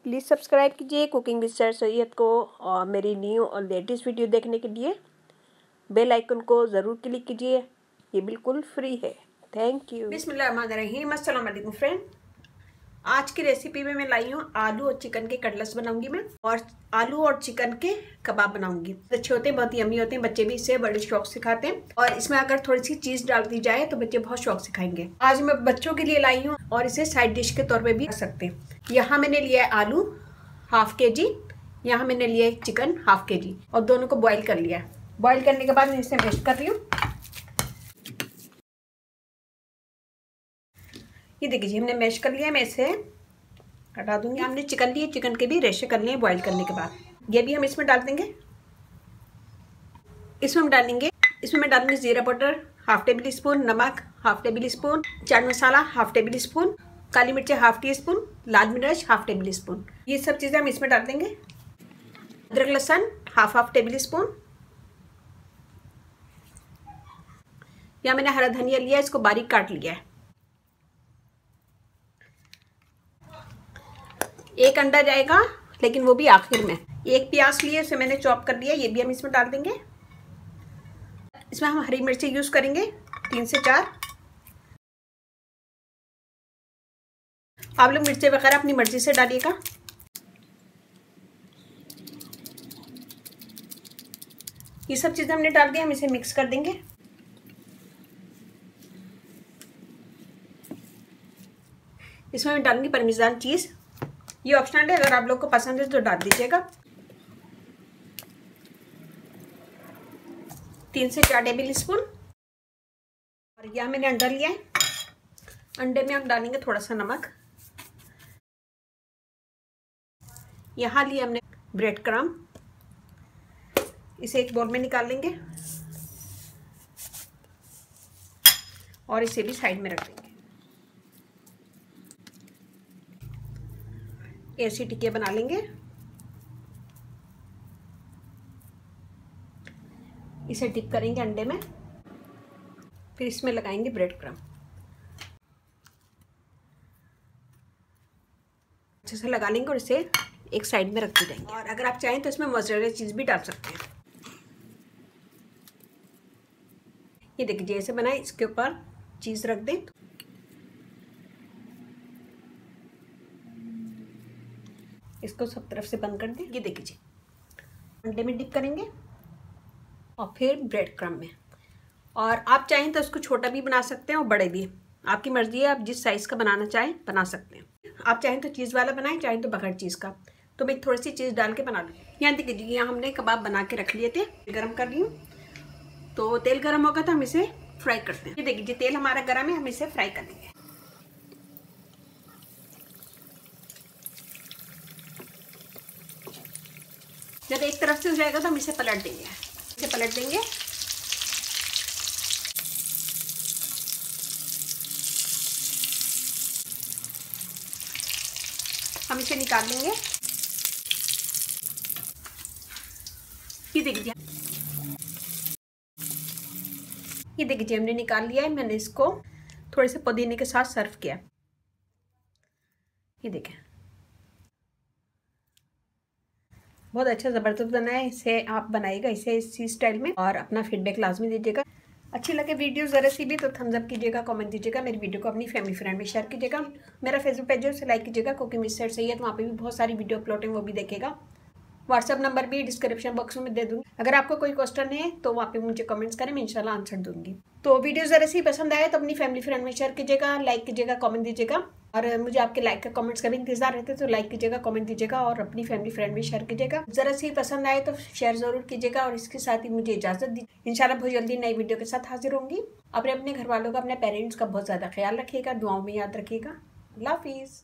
Please subscribe कीजिए cooking with sir Syed को और मेरी न्यू और लेटेस्ट वीडियो देखने के लिए बेल आइकन को ज़रूर क्लिक कीजिए। ये बिल्कुल फ्री है। Thank you. बिस्मिल्लाहिर्रहमानिर्रहीम। अस्सलाम वालेकुम फ्रेंड। आज की रेसिपी में मैं लाई हूँ आलू और चिकन के कटलेट्स बनाऊंगी मैं, और आलू और चिकन के कबाब बनाऊंगी। अच्छे होते हैं, बहुत यम्मी होते हैं, बच्चे भी इससे बड़े शौक से खाते हैं। और इसमें अगर थोड़ी सी चीज़ डाल दी जाए तो बच्चे बहुत शौक से खाएंगे। आज मैं बच्चों के लिए लाई हूँ और इसे साइड डिश के तौर पर भी कर सकते हैं। यहाँ मैंने लिया है आलू ½ kg, यहाँ मैंने लिया है चिकन ½ kg और दोनों को बॉईल कर लिया। बॉईल करने के बाद मैं इसे मैश कर रही हूँ। ये देखिए हमने मैश कर लिया। मैं इसे हटा दूंगी। हमने चिकन लिए, चिकन के भी रेशे कर लिए बॉईल करने के बाद। ये भी हम इसमें डाल देंगे। इसमें मैं डालूंगी जीरा पाउडर ½ टेबल स्पून, नमक ½ table spoon, chaat masala ½ table spoon, काली मिर्च ½ टीस्पून, लाल मिर्च ½ टेबल स्पून। ये सब चीज़ें हम इसमें डाल देंगे। अदरक लहसुन ½ टेबल स्पून। यहाँ मैंने हरा धनिया लिया, इसको बारीक काट लिया है। एक अंडा जाएगा, लेकिन वो भी आखिर में। एक प्याज लिए, उसे मैंने चॉप कर लिया, ये भी हम इसमें डाल देंगे। इसमें हम हरी मिर्ची यूज करेंगे 3 से 4। आप लोग मिर्ची वगैरह अपनी मर्जी से डालिएगा। ये सब चीजें हमने डाल दी, हम इसे मिक्स कर देंगे। इसमें मैं डालूंगी पार्मेजान चीज। ये ऑप्शनल है, अगर आप लोग को पसंद है तो डाल दीजिएगा। 3 से 4 टेबल स्पून। और यहाँ मैंने अंडा लिया है। अंडे में हम डालेंगे थोड़ा सा नमक। यहाँ लिए हमने ब्रेड क्रम्ब, इसे एक बाउल में निकाल लेंगे और इसे भी साइड में रख देंगे। ऐसे टिक्के बना लेंगे। इसे डिप करेंगे अंडे में, फिर इसमें लगाएंगे ब्रेड क्रम्ब। अच्छे से लगा लेंगे और इसे एक साइड में रख देंगे। और अगर आप चाहें तो इसमें मोज़रेला चीज भी डाल सकते हैं। ये देखिए जैसे बनाए, इसके ऊपर चीज रख दें। इसको सब तरफ से बंद कर दें। ये देखिए अंडे में डिप करेंगे और फिर ब्रेड क्रम्ब में। और आप चाहें तो इसको छोटा भी बना सकते हैं और बड़े भी, आपकी मर्जी है। आप जिस साइज़ का बनाना चाहें बना सकते हैं। आप चाहें तो चीज़ वाला बनाएं, चाहें तो बगैर चीज़ का। तो मैं थोड़ी सी चीज़ डाल के बना लूँ। यहाँ देखिए, यहाँ हमने कबाब बना के रख लिए थे। गरम कर रही हूँ, तो तेल गरम होगा तो हम इसे फ्राई करते हैं। ये देखिए तेल हमारा गरम है, हम इसे फ्राई कर लेंगे। जब एक तरफ से हो जाएगा तो हम इसे पलट देंगे। इसे पलट देंगे। हम इसे निकाल लेंगे। ये देखिए हमने निकाल लिया है। मैंने इसको थोड़े से पुदीने के साथ सर्व किया। ये देखिए बहुत अच्छा ज़बरदस्त बना है। इसे आप बनाइएगा इसे इसी स्टाइल में और अपना फीडबैक लाजमी दीजिएगा। अच्छी लगे वीडियो ज़रा सी भी तो थम्स अप कीजिएगा, कमेंट दीजिएगा। मेरी वीडियो को अपनी फैमिली फ्रेंड में शेयर कीजिएगा। मेरा फेसबुक पेज है उसे लाइक कीजिएगा, कुकिंग विद सर सैयद। वहाँ पे भी बहुत सारी वीडियो अपलोड है, वो भी देखेगा। व्हाट्सअप नंबर भी डिस्क्रिप्शन बॉक्स में दे दूँगी। अगर आपको कोई क्वेश्चन है तो वहाँ पे मुझे कमेंट्स करें, मैं इंशाल्लाह आंसर दूंगी। तो वीडियो ज़रा सी पसंद आए तो अपनी फैमिली फ्रेंड में शेयर कीजिएगा, लाइक कीजिएगा, कमेंट दीजिएगा। और मुझे आपके लाइक का कमेंट्स का भी इंतजार रहते तो लाइक कीजिएगा, कमेंट दीजिएगा और अपनी फैमिली फ्रेंड में शेयर कीजिएगा। ज़रा सी पसंद आए तो शेयर ज़रूर कीजिएगा। और इसके साथ ही मुझे इजाज़त दी। इंशाल्लाह बहुत जल्दी नई वीडियो के साथ हाजिर होंगी। अपने घर वालों का, अपने पेरेंट्स का बहुत ज़्यादा ख्याल रखिएगा, दुआओं में याद रखिएगा। अल्लाह हाफिज़।